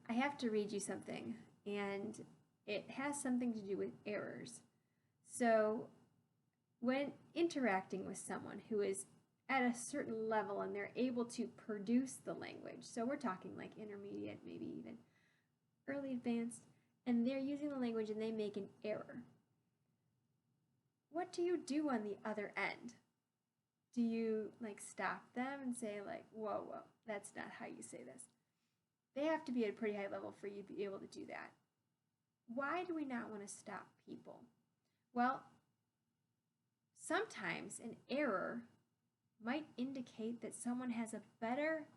I have to read you something, and it has something to do with errors. So, when interacting with someone who is at a certain level and they're able to produce the language, so we're talking like intermediate, maybe even early advanced, and they're using the language and they make an error. What do you do on the other end? Do you like stop them and say like, whoa, whoa, that's not how you say this? They have to be at a pretty high level for you to be able to do that. Why do we not want to stop people? Well, sometimes an error might indicate that someone has a better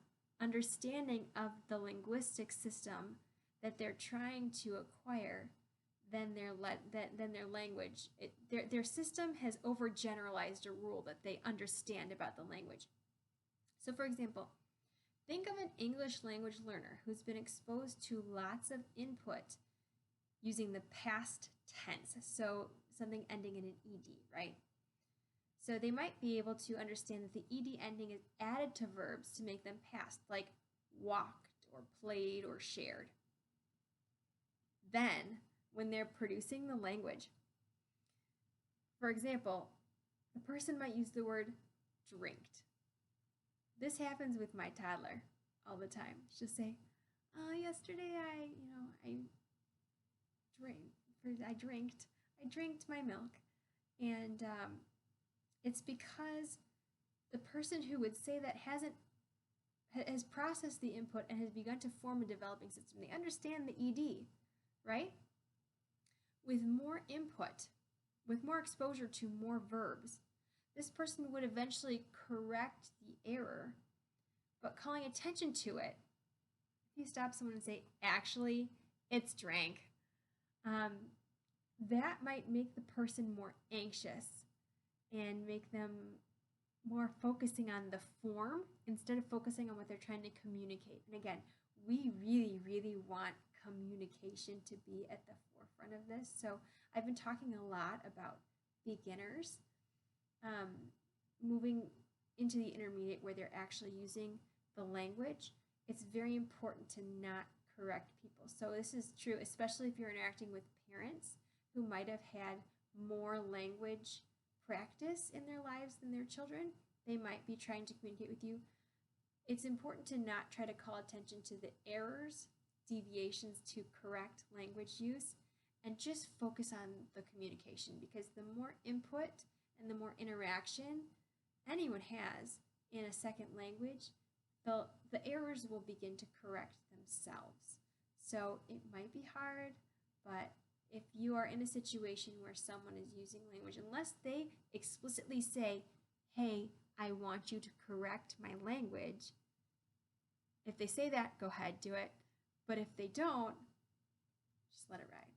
understanding of the linguistic system that they're trying to acquire than their language. Their system has overgeneralized a rule that they understand about the language. So for example, think of an English language learner who's been exposed to lots of input using the past tense, so something ending in an ed, right? So they might be able to understand that the ed ending is added to verbs to make them past, like walked or played or shared. Then, when they're producing the language, for example, the person might use the word drinked. This happens with my toddler all the time. She'll say, "Oh, yesterday I drinked my milk," and it's because the person who would say that has processed the input and has begun to form a developing system. They understand the ed, right? With more input, with more exposure to more verbs, this person would eventually correct the error, but calling attention to it, if you stop someone and say, actually, it's drank, that might make the person more anxious and make them more focusing on the form instead of focusing on what they're trying to communicate. And again, we really, really want communication to be at the forefront of this. So I've been talking a lot about beginners moving into the intermediate where they're actually using the language. It's very important to not correct people. So this is true, especially if you're interacting with parents who might have had more language practice in their lives than their children. They might be trying to communicate with you. It's important to not try to call attention to the errors, deviations to correct language use, and just focus on the communication, because the more input and the more interaction anyone has in a second language, the errors will begin to correct themselves. So it might be hard, but if you are in a situation where someone is using language, unless they explicitly say, hey, I want you to correct my language, if they say that, go ahead, do it. But if they don't, just let it ride.